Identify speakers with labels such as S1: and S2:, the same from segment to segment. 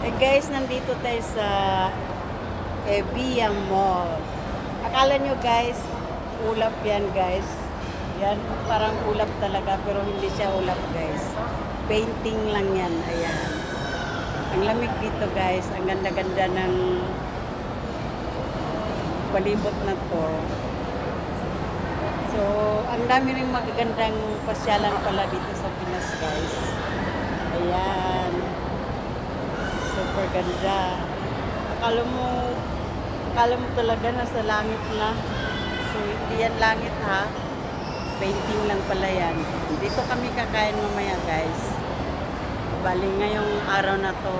S1: Guys, nandito tayo sa Via Mall. Akala nyo guys, ulap yan guys. Yan, parang ulap talaga pero hindi siya ulap guys. Painting lang yan, ayan. Ang lamig dito guys, ang ganda-ganda ng palibot na to. So, ang dami rin magagandang pasyalan pala dito sa Pinas guys. Ayan. Super ganda. Akala mo talaga nasa langit na. So, hindi yan langit ha. Painting lang pala yan. Dito kami kakain mamaya guys. Bali ngayong araw na to,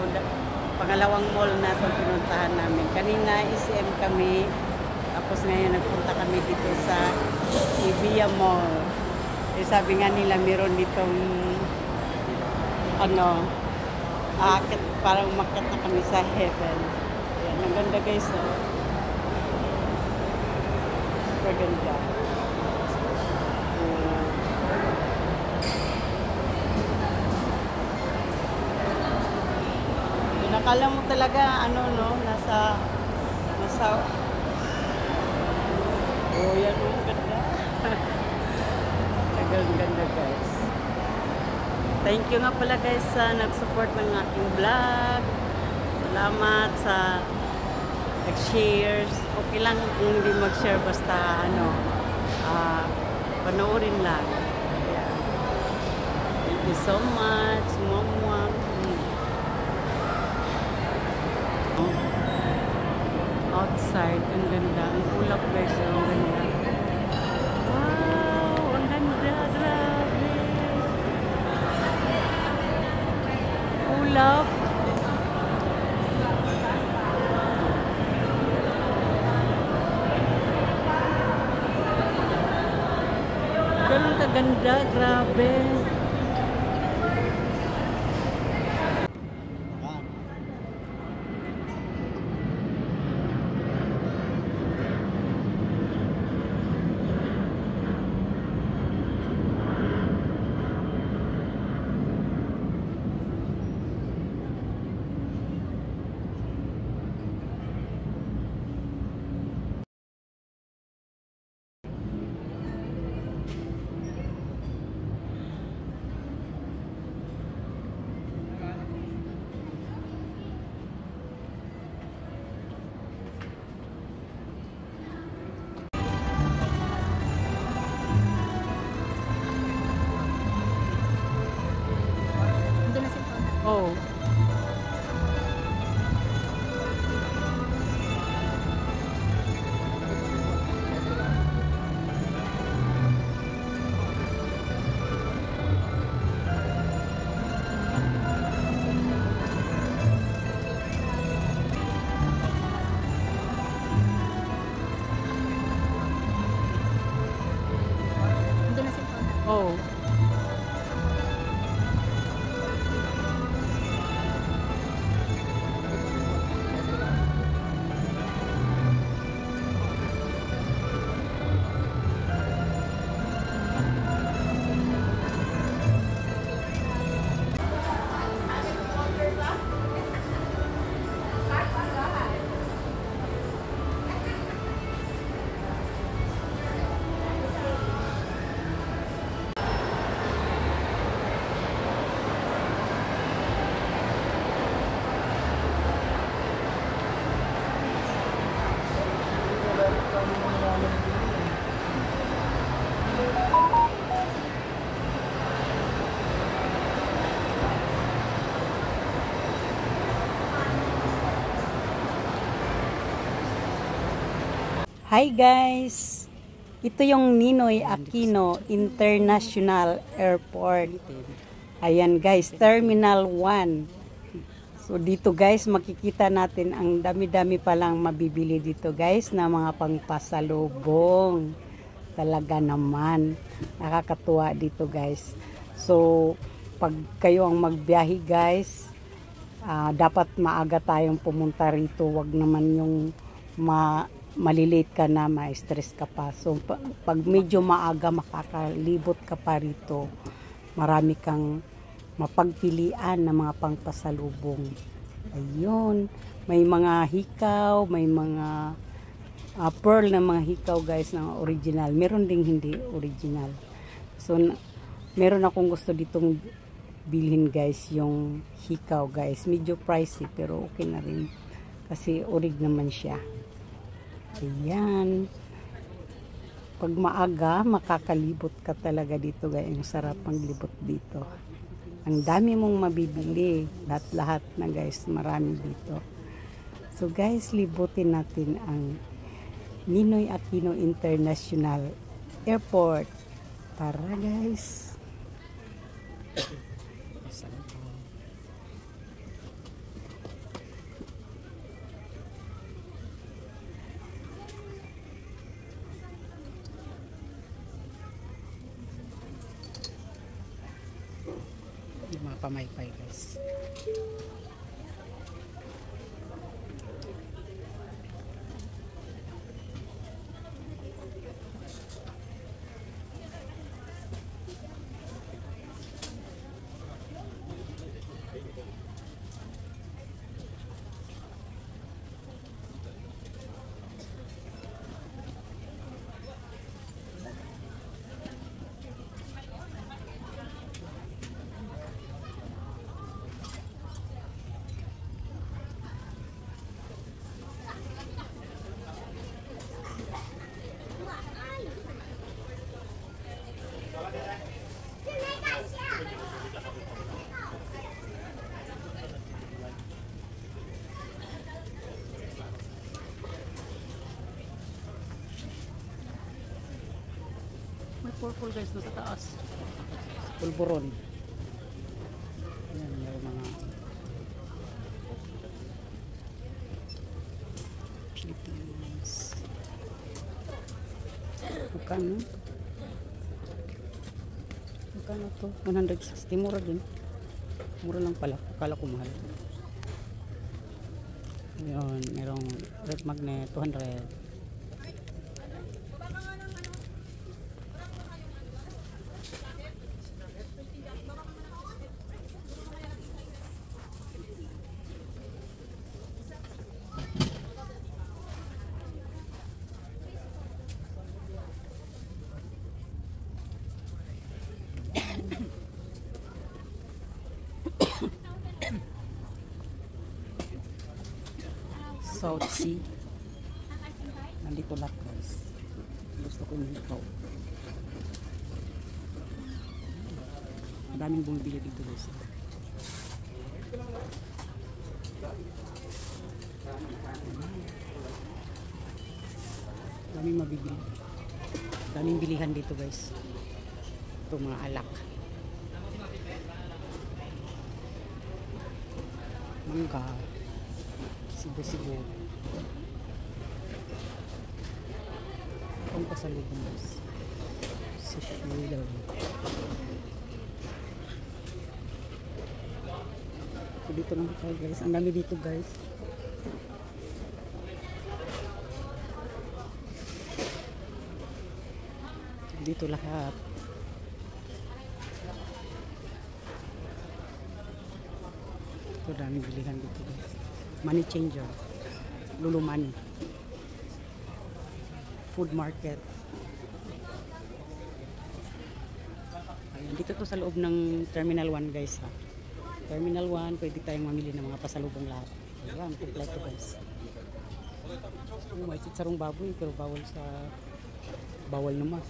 S1: pangalawang mall na to pinuntahan namin. Kanina SM kami. Tapos ngayon nagpunta kami dito sa Via Mall. Sabi nga nila meron ditong akit, parang umakyat na kami sa heaven. Ayan, ang ganda guys, oh. Super ganda. Nakala mo talaga, nasa yan, ang ganda. Ang ganda guys. Thank you nga pala guys sa nag-support ng aking vlog. Salamat sa nag-shares. Okay lang kung hindi mag-share basta panoorin lang. Yeah. Thank you so much. Mama. Outside, ang ganda. Ang ulap guys, ang ganda. Wow, ang ganda. Grabe. Ulap. Ganun kaganda, grabe. Oh. Oh. Hi guys! Ito yung Ninoy Aquino International Airport. Ayan guys, Terminal 1. So dito guys, makikita natin ang dami-dami palang mabibili dito guys na mga pangpasalubong. Talaga naman. Nakakatuwa dito guys. So pag kayo ang magbiyahe guys, dapat maaga tayong pumunta rito. Wag naman yung malilate ka na, ma-stress ka pa. So, pag medyo maaga makakalibot ka pa rito, marami kang mapagpilian ng mga pangpasalubong. Ayun. May mga hikaw, may mga pearl na mga hikaw guys na original. Meron ding hindi original. So, meron akong gusto ditong bilhin guys, yung hikaw guys. Medyo pricey pero okay na rin. Kasi orig naman siya. Ayan. Pag maaga, makakalibot ka talaga dito guys. Ang sarap maglibot dito. Ang dami mong mabibili. Lahat-lahat na guys. Marami dito. So guys, libutin natin ang Ninoy Aquino International Airport. Tara guys. Yung mga pamaypay guys. May purple guys doon sa taas. Pulburon. Ayan, may mga Philippines. Magkano? Magkano to? 160. Mura din. Mura lang pala. Akala ko mahal. Ayan, merong red magnet. 200. South Sea. Nandito lahat guys. Gusto ko yung hikaw. Madaming bumibili dito guys. Daming mabibili. Daming bilihan dito guys. Ito mga alak. Mangga. Sibo-sibo. Ang pasalubong guys. Si Shmuel. So, dito naman tayo guys. Ang dami dito guys. Dito lahat. Ito daming bilihan dito guys. Money changer. Lulu Money. Food market. Ayan, dito to sa loob ng Terminal 1 guys ha. Terminal 1, pwede tayong mamili ng mga pasalubong lahat. Ayan, kompleto guys. May chicharong baboy pero bawal naman.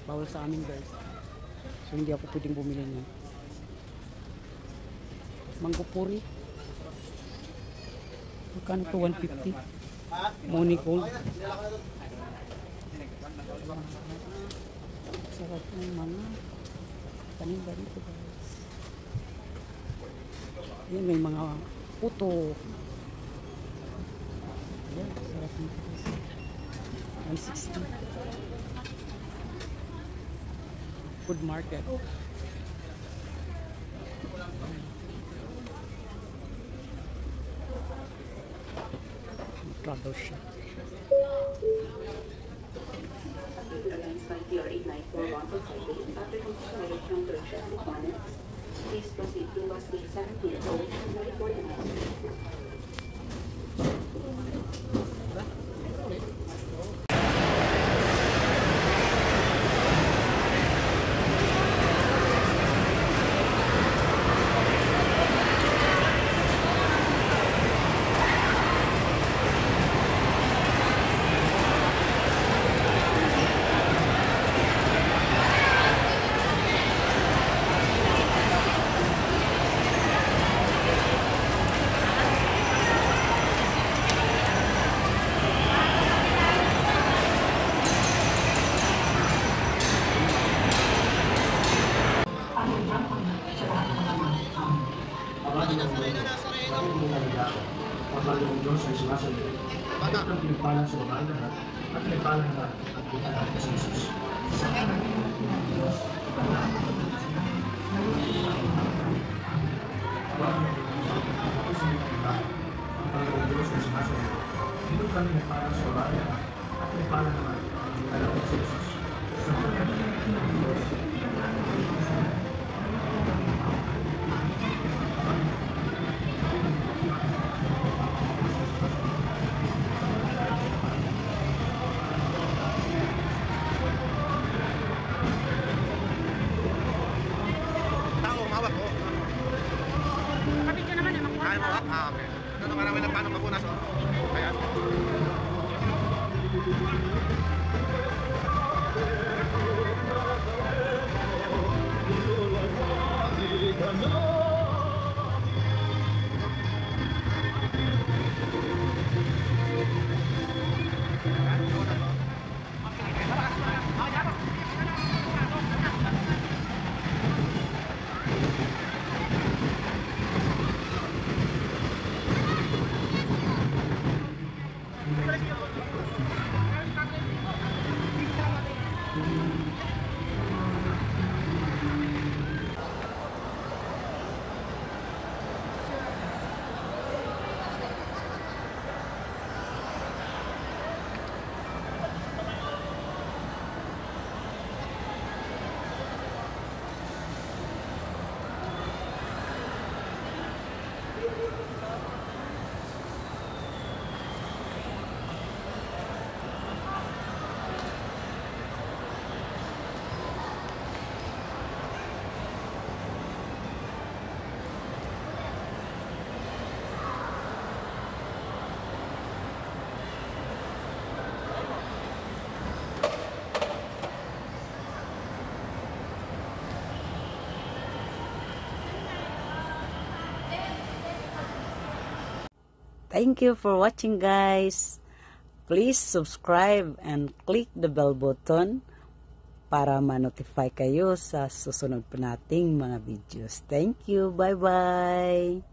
S1: Bawal sa amin guys. So hindi ako pwedeng bumili niyan. Mango puri. Magkano to? 150. Money gold. Sarap ng mga paninda dito guys. Yan, may mga puto. Yan, sarap nito guys. 160. Food market. Travel shop.
S2: please proceed to bus gate 17 going to the report.
S3: Pagkalong Diyos ay sumasalit. At ang pinagpalang sa mga lahat at pinagpalang lahat at pinagpalang sa Jesus. Sa Diyos, ang Panginoong Diyos ay sumasalit. Dito kami nagpalang sa mga lahat at pinagpalang lahat at pinagpalang sa Jesus. Sa Diyos,
S4: Ay, mo up? Ah, okay. Ito nung marami na paano mapunas, oh. Ayan.
S1: Thank you for watching, guys. Please subscribe and click the bell button para ma-notify kayo sa susunod pa nating mga videos. Thank you. Bye-bye.